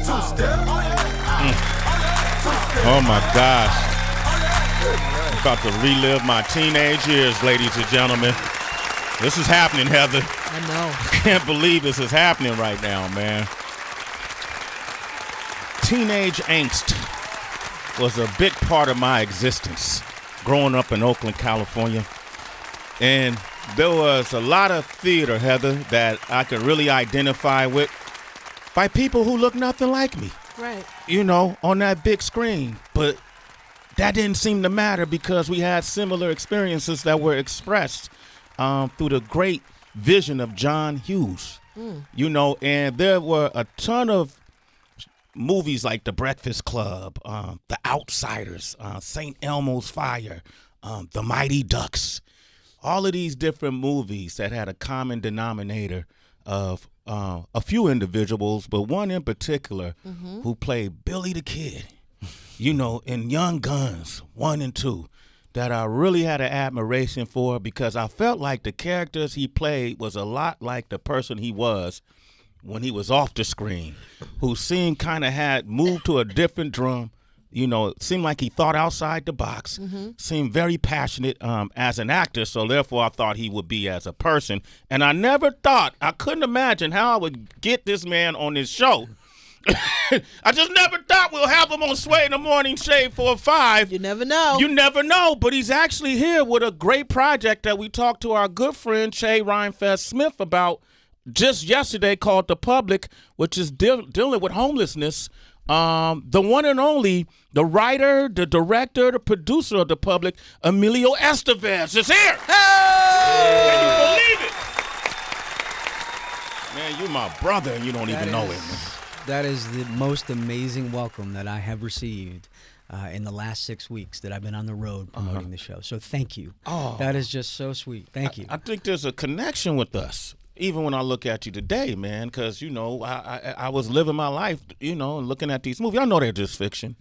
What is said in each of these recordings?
Oh my gosh. I'm about to relive my teenage years, ladies and gentlemen. This is happening, Heather. I know. I can't believe this is happening right now, man. Teenage angst was a big part of my existence growing up in Oakland, California. And there was a lot of theater, Heather, that I could really identify with by people who look nothing like me. Right. You know, on that big screen. But that didn't seem to matter because we had similar experiences that were expressed through the great vision of John Hughes. You know, and there were a ton of movies like The Breakfast Club, The Outsiders, St. Elmo's Fire, The Mighty Ducks. All of these different movies that had a common denominator of a few individuals, but one in particular who played Billy the Kid, you know, in Young Guns 1 and 2, that I really had an admiration for because I felt like the characters he played was a lot like the person he was when he was off the screen, who seemed kind of had moved to a different drum. You know, it seemed like he thought outside the box, seemed very passionate as an actor, so therefore I thought he would be as a person. And I never thought, I couldn't imagine how I would get this man on this show. I just never thought we'll have him on Sway in the Morning Shade 4-5. You never know. You never know, but he's actually here with a great project that we talked to our good friend Che Rhinefest Smith about just yesterday called The Public, which is dealing with homelessness. The one and only, the writer, the director, the producer of The Public, Emilio Estevez is here. Hey! Can you believe it? Man, you're my brother and you don't even know it. That is the most amazing welcome that I have received in the last 6 weeks that I've been on the road promoting the show. So thank you. Oh, that is just so sweet. Thank you. I think there's a connection with us. Even when I look at you today, man, because, you know, I was living my life, you know, and looking at these movies. I know they're just fiction,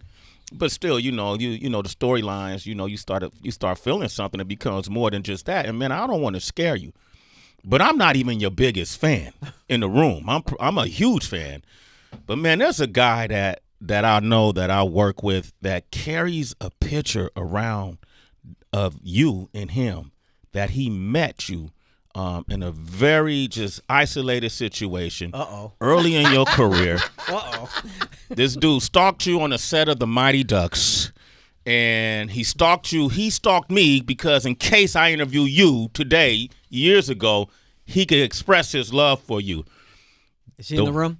but still, you know, you know the storylines, you know, you start feeling something. It becomes more than just that. And, man, I don't want to scare you, but I'm not even your biggest fan in the room. I'm a huge fan. But, man, there's a guy that I know that I work with that carries a picture around of you and him, that he met you in a very just isolated situation early in your career. This dude stalked you on the set of The Mighty Ducks, and he stalked me because in case I interview you today, years ago, he could express his love for you. Is he in the room?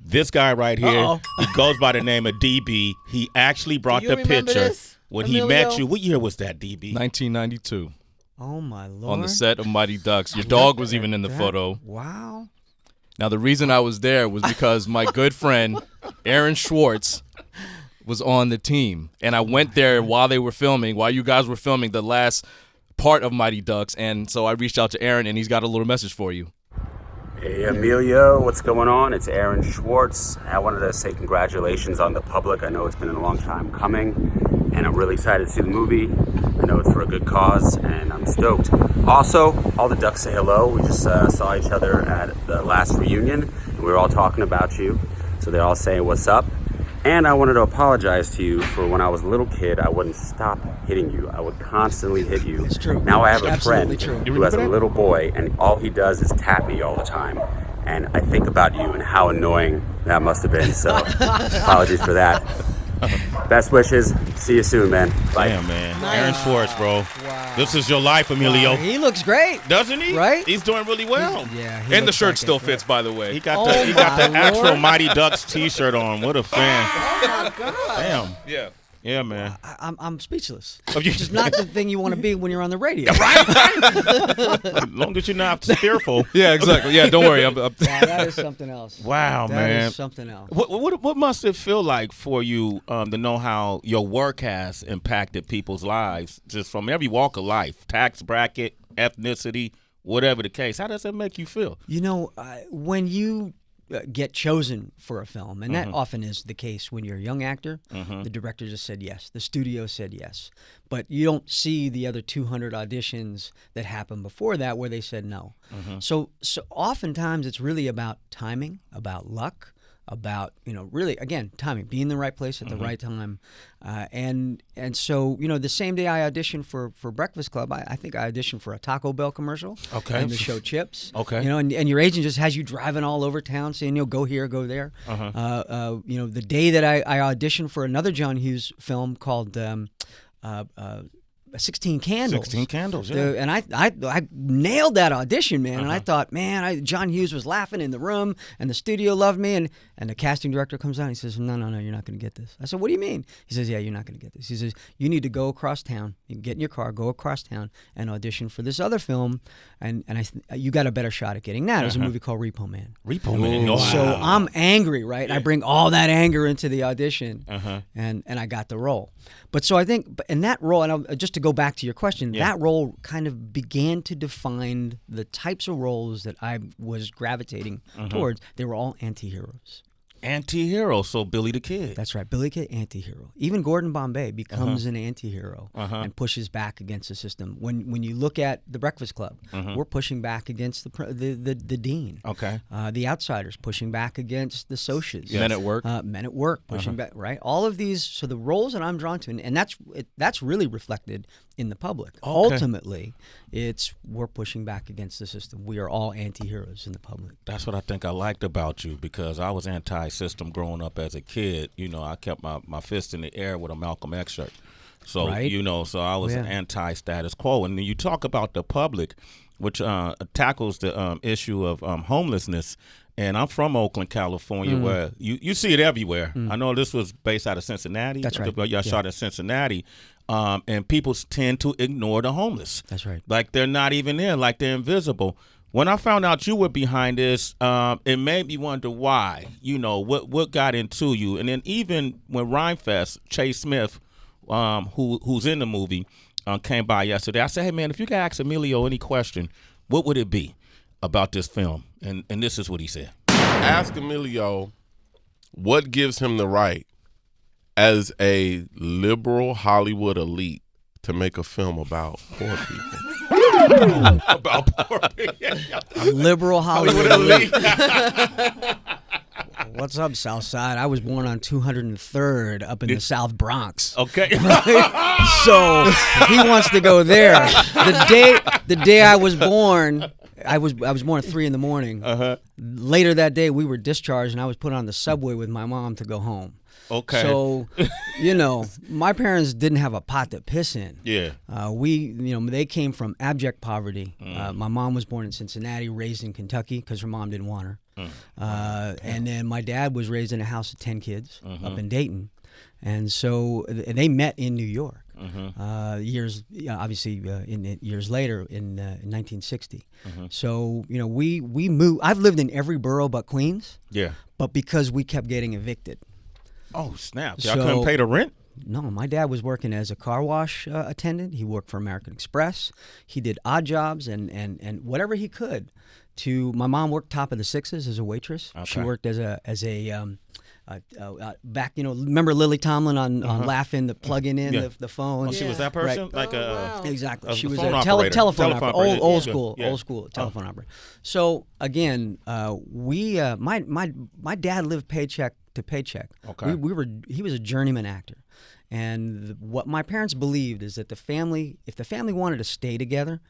This guy right here, he goes by the name of DB. He actually brought the picture when Emilio? He met you. What year was that, DB? 1992. Oh, my Lord. On the set of Mighty Ducks. Your dog was even in the photo. Wow. Now, the reason I was there was because my good friend, Aaron Schwartz, was on the team. And I went there while you guys were filming the last part of Mighty Ducks. And so I reached out to Aaron, and he's got a little message for you. Hey, Emilio, what's going on? It's Aaron Schwartz. I wanted to say congratulations on The Public. I know it's been a long time coming, and I'm really excited to see the movie. I know it's for a good cause, and I'm stoked. Also, all the ducks say hello. We just saw each other at the last reunion, and we were all talking about you. So they're all saying what's up. And I wanted to apologize to you for when I was a little kid, I wouldn't stop hitting you. I would constantly hit you. It's true. Now I have a friend Absolutely who has a little boy, and all he does is tap me all the time. And I think about you and how annoying that must have been. So apologies for that. Best wishes. See you soon, man. Bye. Damn, man. Nice. Aaron Schwartz, bro. Wow. This is your life, Emilio. Wow. He looks great. Doesn't he? Right? He's doing really well. And the shirt still fits, by the way. He got the actual Mighty Ducks t-shirt on. What a fan. Oh, my God. Damn. Yeah. Yeah, man. I'm speechless. Which is not the thing you want to be when you're on the radio. Right? As long as you're not fearful. Yeah, exactly. Yeah, don't worry. Wow, that is something else. Wow, man. That is something else. What must it feel like for you to know how your work has impacted people's lives just from every walk of life, tax bracket, ethnicity, whatever the case? How does that make you feel? You know, when you get chosen for a film, and that often is the case when you're a young actor. The director just said yes. The studio said yes. But you don't see the other 200 auditions that happened before that where they said no. So oftentimes it's really about timing, about luck, about, really, again, timing, being in the right place at the right time. And so, the same day I auditioned for Breakfast Club, I think I auditioned for a Taco Bell commercial. Okay. And the show Chips. Okay. And your agent just has you driving all over town saying, go here, go there. The day that I auditioned for another John Hughes film called 16 Candles. 16 Candles, yeah. And I nailed that audition, man. And I thought, man, John Hughes was laughing in the room, and the studio loved me. And the casting director comes out and he says, no, you're not going to get this. I said, what do you mean? He says, yeah, you're not going to get this. He says, you need to go across town. You can get in your car, go across town, and audition for this other film. And you got a better shot at getting that. It was a movie called Repo Man. Repo Man. Wow. So I'm angry, right? Yeah. I bring all that anger into the audition, and I got the role. But so I think in that role, and just to go back to your question, that role kind of began to define the types of roles that I was gravitating towards. They were all anti-heroes. Anti-hero, so Billy the Kid. That's right, Billy the Kid, anti-hero. Even Gordon Bombay becomes an anti-hero and pushes back against the system. When you look at The Breakfast Club, we're pushing back against the dean. Okay. The Outsiders pushing back against the Socias. Men at Work. Men at Work pushing back, right? All of these, so the roles that I'm drawn to, and that's really reflected in the public. Okay. Ultimately, we're pushing back against the system. We are all anti-heroes in the public. That's what I think I liked about you, because I was anti-system growing up as a kid. I kept my fist in the air with a Malcolm X shirt. So, right. So I was an anti-status quo. And then you talk about the public, which tackles the issue of homelessness. And I'm from Oakland, California, where you see it everywhere. I know this was based out of Cincinnati. That's right. Y'all shot in Cincinnati. And people tend to ignore the homeless. That's right. Like they're not even there, like they're invisible. When I found out you were behind this, it made me wonder why. What got into you? And then even when Rhymefest, Chase Smith, who's in the movie, came by yesterday, I said, hey, man, if you could ask Emilio any question, what would it be about this film? And this is what he said. Ask Emilio what gives him the right as a liberal Hollywood elite to make a film about poor people. About poor people. Liberal Hollywood elite. What's up, South Side? I was born on 203rd up in the South Bronx. Okay. So if he wants to go there, the day I was born, I was born at 3 a.m. Later that day, we were discharged, and I was put on the subway with my mom to go home. Okay. So, my parents didn't have a pot to piss in. Yeah. They came from abject poverty. My mom was born in Cincinnati, raised in Kentucky because her mom didn't want her. And then my dad was raised in a house of 10 kids up in Dayton. And so they met in New York. Years later in 1960. So, we moved. I've lived in every borough but Queens. Yeah. But because we kept getting evicted. Oh, snap. Y'all couldn't pay the rent? No, my dad was working as a car wash attendant. He worked for American Express. He did odd jobs and whatever he could. My mom worked top of the Sixes as a waitress. Okay. She worked as a back, remember Lily Tomlin on Laughing, the plugging in the phone. Oh, she was that person? Right. Like exactly. She was phone a operator. telephone operator. Old Yeah. school telephone operator. So again, my dad lived paycheck to paycheck. Okay. He was a journeyman actor. And what my parents believed is that if the family wanted to stay together,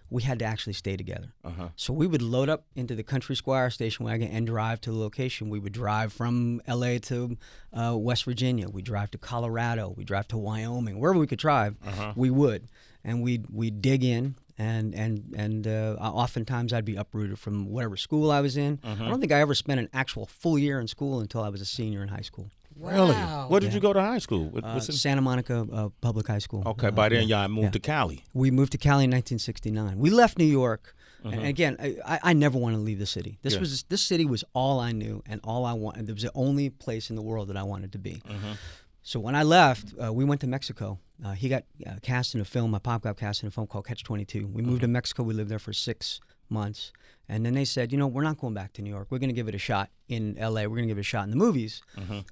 we had to actually stay together. So we would load up into the Country Squire station wagon and drive to the location. We would drive from L.A. to West Virginia. We'd drive to Colorado. We'd drive to Wyoming. Wherever we could drive, we would. And we'd dig in. And oftentimes I'd be uprooted from whatever school I was in. I don't think I ever spent an actual full year in school until I was a senior in high school. Really? Where did you go to high school? Santa Monica Public High School. Okay, by then y'all moved to Cali. We moved to Cali in 1969. We left New York, and again, I never wanted to leave the city. This city was all I knew and all I wanted. It was the only place in the world that I wanted to be. So when I left, we went to Mexico. He got cast in a film. My pop got cast in a film called Catch-22. We moved to Mexico. We lived there for 6 months. And then they said, we're not going back to New York. We're going to give it a shot in L.A. We're going to give it a shot in the movies.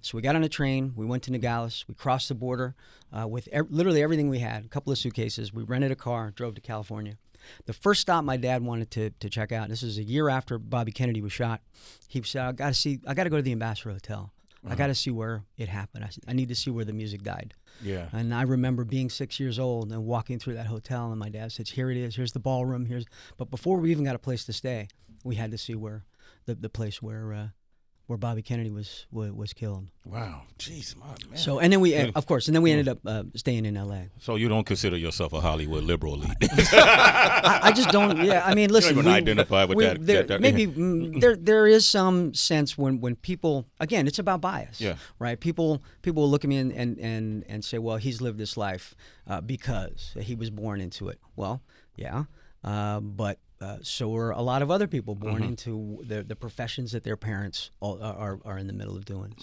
So we got on a train. We went to Nogales. We crossed the border with literally everything we had, a couple of suitcases. We rented a car, drove to California. The first stop my dad wanted to check out, this is a year after Bobby Kennedy was shot, he said, I got to go to the Ambassador Hotel. I got to see where it happened. I need to see where the music died. Yeah. And I remember being 6 years old and walking through that hotel, and my dad said, here it is, here's the ballroom, but before we even got a place to stay, we had to see where the place where Bobby Kennedy was killed. Wow. Jeez, my man. So, and then we ended up staying in L.A. So you don't consider yourself a Hollywood liberal elite? I just don't. Yeah, I mean, listen. You don't even identify with that. Maybe there is some sense when people, again, it's about bias. Yeah. Right. People will look at me and say, well, he's lived this life because he was born into it. Well, yeah, but. So are a lot of other people born into the professions that their parents are in the middle of doing.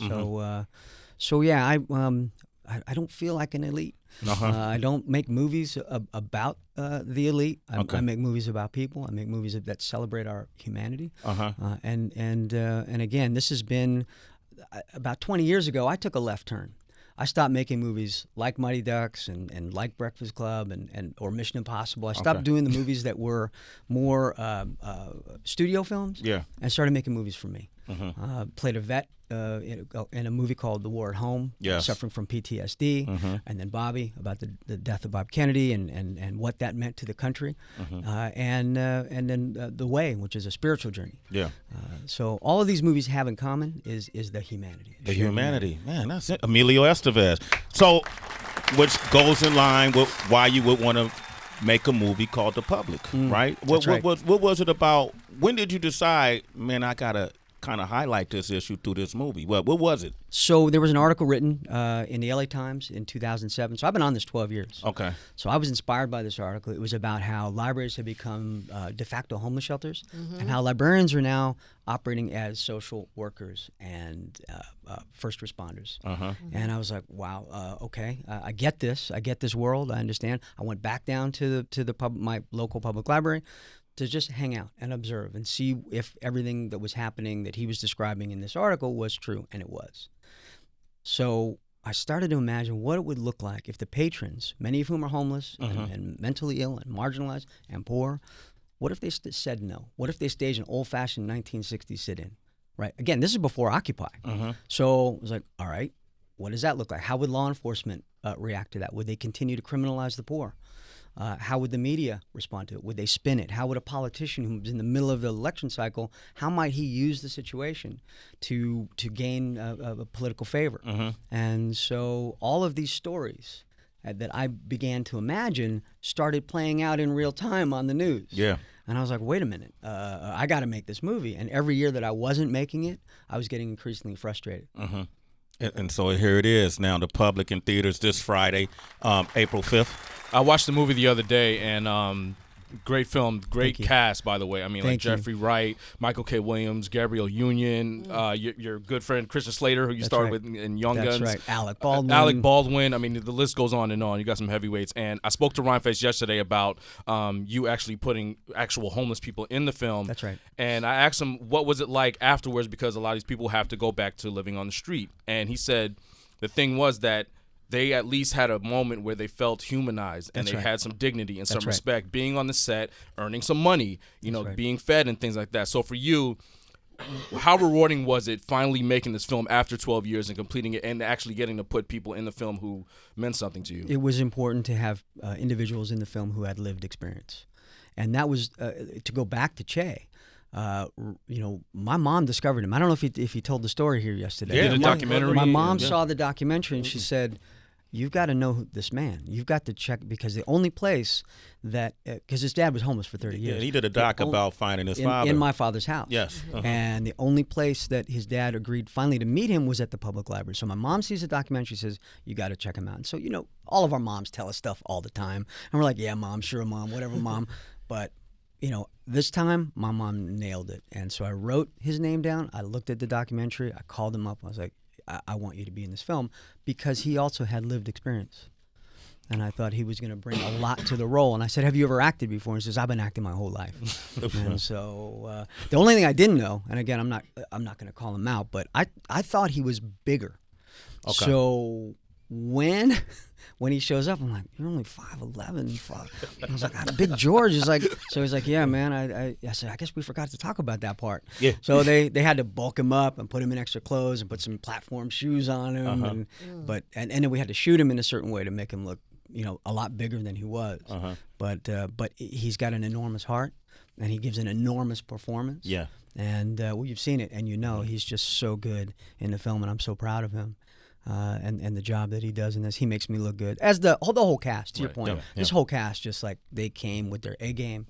So yeah, I don't feel like an elite. I don't make movies about the elite. I make movies about people. I make movies that celebrate our humanity. And again, this has been about 20 years ago. I took a left turn. I stopped making movies like Mighty Ducks and like Breakfast Club or Mission Impossible. I stopped doing the movies that were more studio films. Yeah. And started making movies for me. Played a vet in a movie called The War at Home, suffering from PTSD, and then Bobby, about the death of Bob Kennedy and what that meant to the country, and then The Way, which is a spiritual journey. Yeah. So all of these movies have in common is the humanity. The humanity. Man, that's it. Emilio Estevez. So, which goes in line with why you would want to make a movie called The Public, right? What was it about? When did you decide, man, I got to kind of highlight this issue through this movie? What was it? So there was an article written in the LA Times in 2007. So I've been on this 12 years. Okay. So I was inspired by this article. It was about how libraries have become de facto homeless shelters, and how librarians are now operating as social workers and first responders. And I was like, wow, okay, I get this. I get this world. I understand. I went back down to my local public library to just hang out and observe and see if everything that was happening that he was describing in this article was true, and it was. So I started to imagine what it would look like if the patrons, many of whom are homeless and mentally ill and marginalized and poor, what if they said no? What if they staged an old-fashioned 1960s sit-in, right? Again, this is before Occupy. So I was like, all right, what does that look like? How would law enforcement react to that? Would they continue to criminalize the poor? How would the media respond to it? Would they spin it? How would a politician who's in the middle of the election cycle, how might he use the situation to gain a political favor? And so all of these stories that I began to imagine started playing out in real time on the news. Yeah. And I was like, wait a minute, I got to make this movie. And every year that I wasn't making it, I was getting increasingly frustrated. And so here it is now, The Public in theaters this Friday, April 5th. I watched the movie the other day, and great film, great cast, by the way. I mean, like Jeffrey Wright, Michael K. Williams, Gabrielle Union, your good friend Christian Slater, who you started with in Young Guns. That's right. Alec Baldwin. I mean, the list goes on and on. You got some heavyweights. And I spoke to Ryan Face yesterday about you actually putting actual homeless people in the film. That's right. And I asked him, what was it like afterwards, because a lot of these people have to go back to living on the street. And he said the thing was that they at least had a moment where they felt humanized and they had some dignity and some respect, being on the set, earning some money, being fed and things like that. So for you, how rewarding was it finally making this film after 12 years and completing it and actually getting to put people in the film who meant something to you? It was important to have individuals in the film who had lived experience. And that was, to go back to Che, my mom discovered him. I don't know if he told the story here yesterday. Yeah, the documentary. My mom saw the documentary and she said, you've got to know this man. You've got to check, because the only place that, because his dad was homeless for 30 years. Yeah, he did a doc about finding his father. In my father's house. Yes. And the only place that his dad agreed finally to meet him was at the public library. So my mom sees the documentary, says, you got to check him out. And so, all of our moms tell us stuff all the time. And we're like, yeah, mom, sure, mom, whatever, mom. But, this time, my mom nailed it. And so I wrote his name down. I looked at the documentary. I called him up. I was like, I want you to be in this film, because he also had lived experience. And I thought he was going to bring a lot to the role. And I said, have you ever acted before? And he says, I've been acting my whole life. And so the only thing I didn't know, and again, I'm not going to call him out, but I thought he was bigger. Okay. So when when he shows up, I'm like, you're only 5'11". I was like, Big George is like, so he's like, yeah, man. I said, I guess we forgot to talk about that part. Yeah. So they had to bulk him up and put him in extra clothes and put some platform shoes on him, and then we had to shoot him in a certain way to make him look, a lot bigger than he was. But he's got an enormous heart, and he gives an enormous performance. Yeah. And you've seen it, and he's just so good in the film, and I'm so proud of him. And the job that he does in this, he makes me look good. As the whole cast, to your point, this whole cast, just like they came with their A game,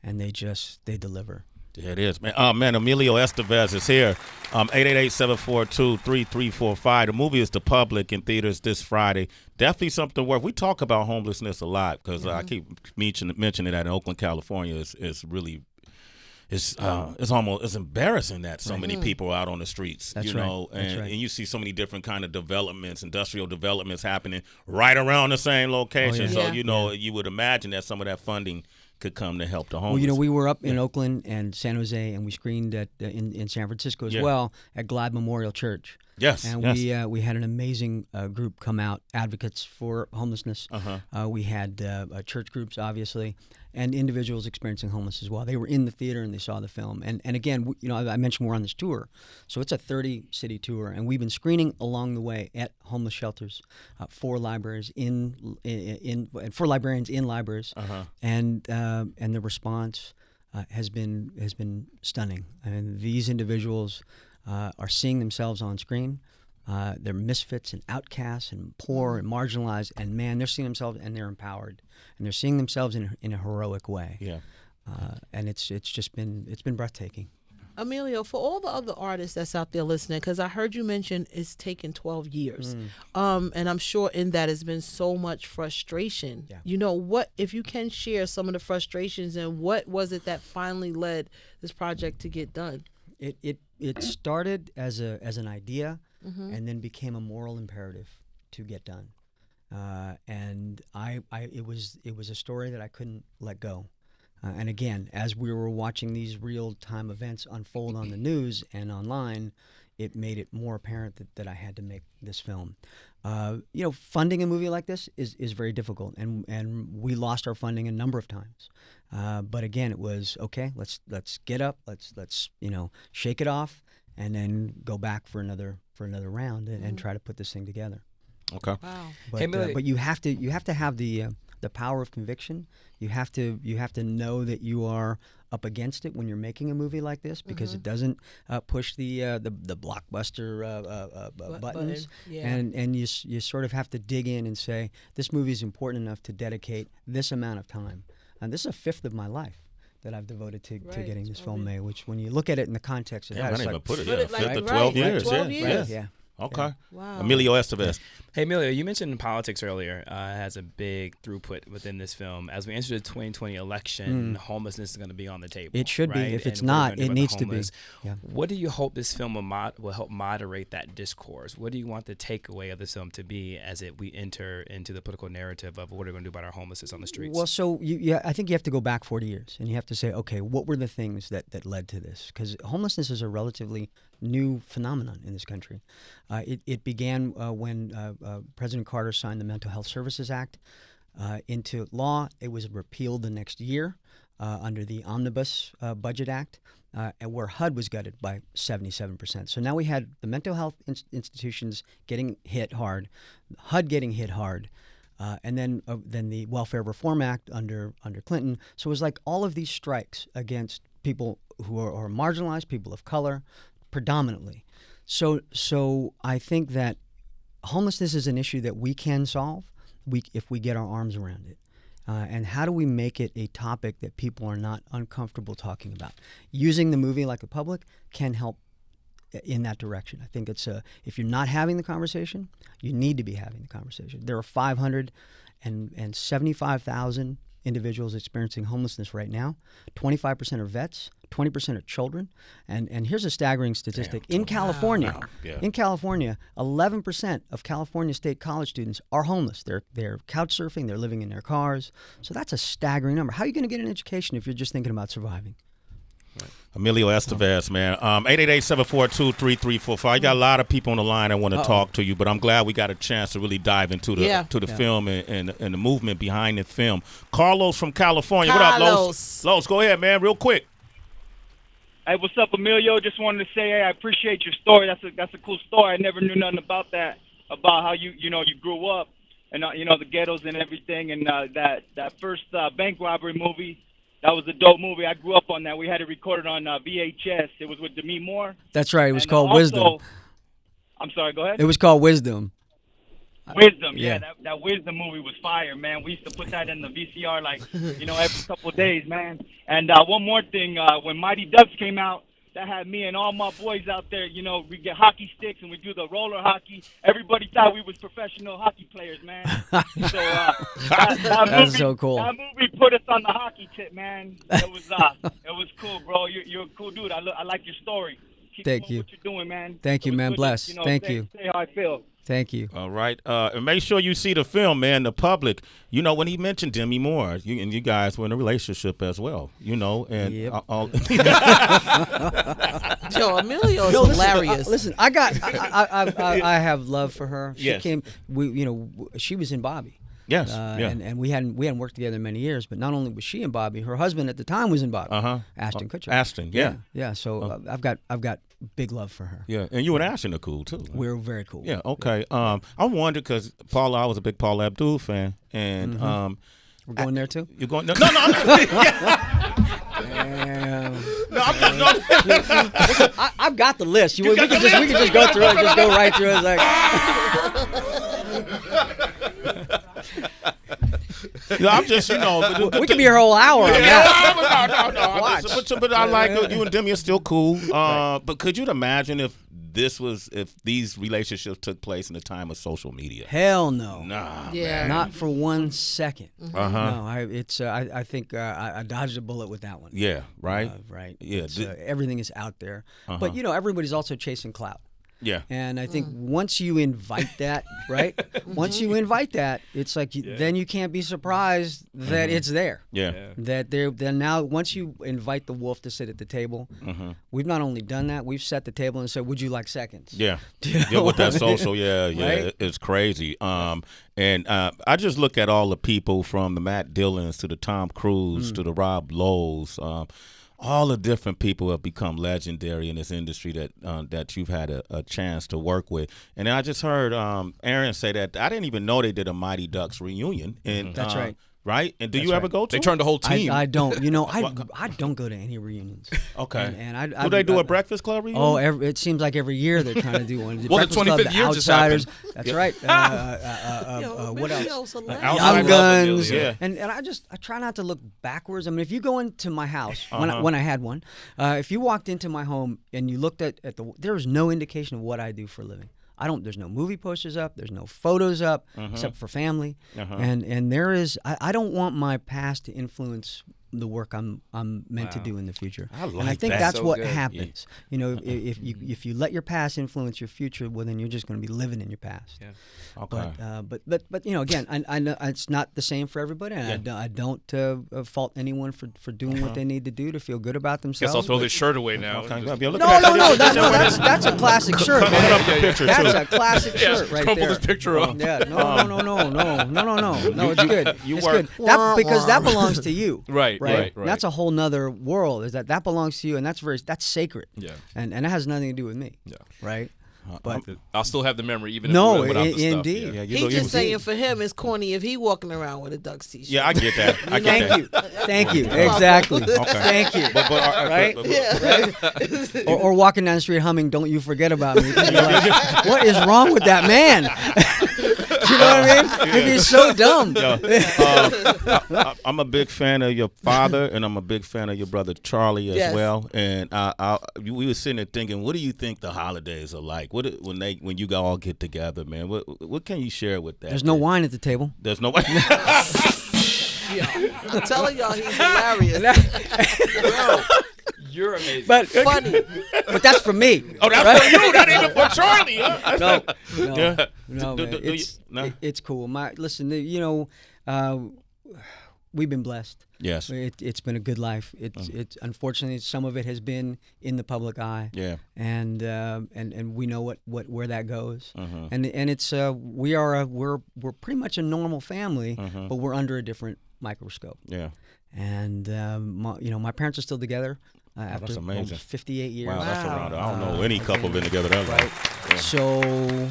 and they deliver. Yeah, it is, man. Man, Emilio Estevez is here. 888-742-3345. The movie is The Public in theaters this Friday. Definitely something worth. We talk about homelessness a lot because I keep mentioning that in Oakland, California is really. It's embarrassing that so many people are out on the streets, That's right. Right. And you see so many different kind of developments, industrial developments happening right around the same location. So you would imagine that some of that funding could come to help the homeless. Well, we were up in Oakland and San Jose, and we screened in San Francisco as well at Glad Memorial Church. Yes, and we had an amazing group come out, advocates for homelessness. We had church groups, obviously, and individuals experiencing homelessness as well. They were in the theater and they saw the film. And again, I mentioned we're on this tour, so it's a 30-city tour, and we've been screening along the way at homeless shelters, for libraries for librarians in libraries, and the response has been stunning. And these individuals are seeing themselves on screen. They're misfits and outcasts and poor and marginalized, and man, they're seeing themselves and they're empowered, and they're seeing themselves in a heroic way. Yeah, and it's been breathtaking. Emilio, for all the other artists that's out there listening, because I heard you mention it's taken 12 years, and I'm sure in that has been so much frustration. Yeah. What if you can share some of the frustrations, and what was it that finally led this project to get done? It started as an idea, and then became a moral imperative to get done. And it was a story that I couldn't let go. And again, as we were watching these real-time events unfold on the news and online, it made it more apparent that I had to make this film. Funding a movie like this is very difficult, and we lost our funding a number of times. But again, it was okay. Let's get up. Let's shake it off, and then go back for another round and try to put this thing together. Okay. Wow. But you have to have the power of conviction. You have to know that you are up against it when you're making a movie like this, because it doesn't push the blockbuster buttons. Yeah. And you sort of have to dig in and say, this movie is important enough to dedicate this amount of time. And this is a fifth of my life that I've devoted to getting this film made, which when you look at it in the context of that, I it's didn't like, even put it. Put it Fifth like- to 12 right, years. 12 yeah. years. yeah. Okay. Wow. Emilio Estevez. Hey, Emilio, you mentioned politics earlier. It has a big throughput within this film. As we enter the 2020 election, homelessness is going to be on the table. It should be. right? If it's And what are we not, gonna do it about the needs to be. homeless? Yeah. What do you hope this film will help moderate that discourse? What do you want the takeaway of this film to be as we enter into the political narrative of what we're going to do about our homelessness on the streets? Well, so I think you have to go back 40 years, and you have to say, okay, what were the things that led to this? Because homelessness is a relatively new phenomenon in this country. It began when President Carter signed the Mental Health Services Act into law. It was repealed the next year under the Omnibus Budget Act, and where HUD was gutted by 77%. So now we had the mental health institutions getting hit hard, HUD getting hit hard, and then the Welfare Reform Act under Clinton. So it was like all of these strikes against people who are marginalized, people of color, predominantly. So I think that homelessness is an issue that we can solve if we get our arms around it. And how do we make it a topic that people are not uncomfortable talking about? Using the movie like The Public can help in that direction. I think it's if you're not having the conversation, you need to be having the conversation. There are 575,000 individuals experiencing homelessness right now. 25% are vets, 20% are children, and here's a staggering statistic. In California, 11% of California state college students are homeless. They're couch surfing, they're living in their cars. So that's a staggering number. How are you going to get an education if you're just thinking about surviving? Emilio Estevez, man. 888-742-3345. You got a lot of people on the line that want to talk to you, but I'm glad we got a chance to really dive into the film and the movement behind the film. Carlos from California. What up, Los? Los, go ahead, man, real quick. Hey, what's up, Emilio? Just wanted to say, hey, I appreciate your story. That's a cool story. I never knew nothing about that, about how you grew up and the ghettos and everything, and that first bank robbery movie. That was a dope movie. I grew up on that. We had it recorded on VHS. It was with Demi Moore. That's right. It was called Wisdom. I'm sorry, go ahead. It was called Wisdom. Wisdom, yeah. That Wisdom movie was fire, man. We used to put that in the VCR every couple of days, man. And one more thing, when Mighty Ducks came out, that had me and all my boys out there, we get hockey sticks and we do the roller hockey. Everybody thought we was professional hockey players, man. So that That's so cool. That movie put us on the hockey tip, man. It was cool, bro. You're a cool dude. I like your story. Keep Thank doing you. what you're doing, man. Thank you, man. Bless. Thank you. Say how I feel. Thank you. All right. And make sure you see the film, man, the public. When he mentioned Demi Moore, you guys were in a relationship as well, and Yep. Yo, Emilio's hilarious. Listen, I have love for her. She Yes. came. She was in Bobby. Yes. And we hadn't worked together in many years, but not only was she in Bobby, her husband at the time was in Bobby. Ashton Kutcher. Ashton, yeah. So I've got big love for her. Yeah, and you and Ashton are cool too. We're very cool. Yeah. Okay. I wondered because I was a big Paula Abdul fan, and we're going there too. You're going? No. I'm Listen, I've got the list. We can just go through it. Just go right through it. I'm just, we can be here a whole hour. No. Watch. But I like it. You and Demi are still cool. But could you imagine if these relationships took place in the time of social media? Hell no. Nah. Yeah. Man. Not for 1 second. Uh-huh. No, I think I dodged a bullet with that one. Yeah. Right. Right. Yeah. Everything is out there, but everybody's also chasing clout. Yeah. And I think once you invite that, right? Once you invite that, it's like then you can't be surprised that it's there. Yeah. That then now once you invite the wolf to sit at the table, we've not only done that, we've set the table and said, "Would you like seconds?" Yeah. Yeah. With that social, right? It's crazy. And I just look at all the people from the Matt Dillons to the Tom Cruise to the Rob Lowe's. All the different people have become legendary in this industry that you've had a chance to work with. And I just heard Aaron say that I didn't even know they did a Mighty Ducks reunion. And That's right. Right? And do you ever go to They it? turned the whole team. I don't. I don't go to any reunions. Okay. And I do they do a Breakfast Club reunion? Oh, it seems like every year they're trying to do one. Well, the Breakfast Club, 25th year just Outsiders. happened. That's right. What else? Emilio's hilarious. Young Guns. Yeah. And I try not to look backwards. I mean, if you go into my house when I had one, if you walked into my home and you looked at there was no indication of what I do for a living. There's no movie posters up. There's no photos up except for family. And there is. I don't want my past to influence the work I'm meant to do in the future. And I think that's So what good. happens. If you let your past influence your future, well, then you're just going to be living in your past. Yeah. Okay. But again, I know it's not the same for everybody. And I don't fault anyone for doing what they need to do to feel good about themselves. Guess I'll throw this shirt away now. Okay. No. That's a classic shirt. Hold up the picture, That's too. a classic shirt right crumple there. this picture up. Yeah. No. It's good. It's work- good. Because that belongs to you. Right. That's a whole nother world. Is that belongs to you, and that's sacred. Yeah. And it has nothing to do with me. Yeah. Right. But I'll still have the memory even no, if without the stuff. indeed. Yeah, He's just saying for him it's corny if he walking around with a Ducks t-shirt. Yeah, I get that. I get that. Thank you. Exactly. Okay. Thank you. Right? Or walking down the street humming "Don't You Forget About Me." You're like, what is wrong with that man? You know what I mean? It'd be so dumb. I'm a big fan of your father, and I'm a big fan of your brother Charlie as well. And we were sitting there thinking, what do you think the holidays are like? When you all get together, man? What can you share with that? There's no wine at the table. There's no wine. I'm telling y'all, he's hilarious. You're amazing. But Funny. But that's for me. Oh, that's for you, not even for Charlie. Huh? No, man. It's cool. Listen, we've been blessed. Yes. It's been a good life. It's unfortunately some of it has been in the public eye. Yeah. And we know where that goes. And it's we're pretty much a normal family, but we're under a different microscope. Yeah. And my parents are still together after that's amazing. almost 58 years. Wow, that's around. I don't know any couple been together that long. Right. Yeah. So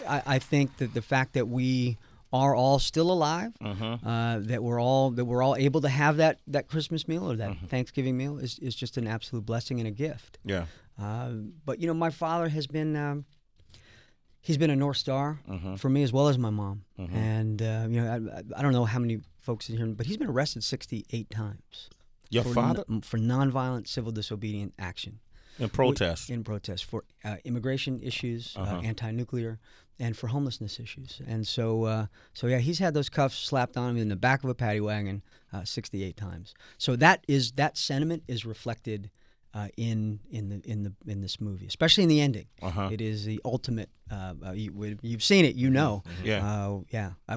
I think that the fact that we are all still alive, that we're all able to have that Christmas meal or that Thanksgiving meal is just an absolute blessing and a gift. Yeah. But my father has been he's been a North Star for me as well as my mom. And I don't know how many folks in here, but he's been arrested 68 times. Your father? For nonviolent civil disobedient action. In protest. In protest for immigration issues, anti-nuclear, and for homelessness issues. And so yeah, he's had those cuffs slapped on him in the back of a paddy wagon 68 times. So that sentiment is reflected in this movie, especially in the ending. It is the ultimate. You've seen it,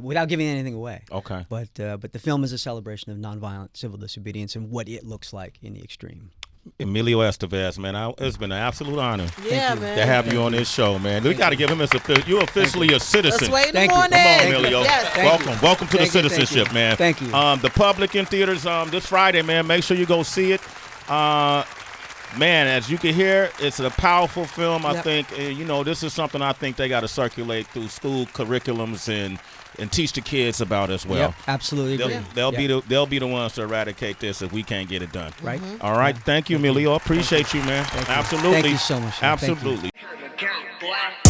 without giving anything away. Okay. But the film is a celebration of nonviolent civil disobedience and what it looks like in the extreme. Emilio Estevez, man, it's been an absolute honor man. to have you on this show, man. We got to give him you're officially a citizen. Let's wait in the Thank you. morning. Come on, Emilio. Yes. Welcome to the Thank you. citizenship, man. Thank you. The public in theaters this Friday, man. Make sure you go see it. Man, as you can hear, it's a powerful film. I think, this is something I think they got to circulate through school curriculums and teach the kids about as well. Yep, absolutely agree. They'll be the ones to eradicate this if we can't get it done. Right. All right. Thank you, Emilio. Appreciate you, man. Absolutely. Thank you so much. Absolutely. Thank you.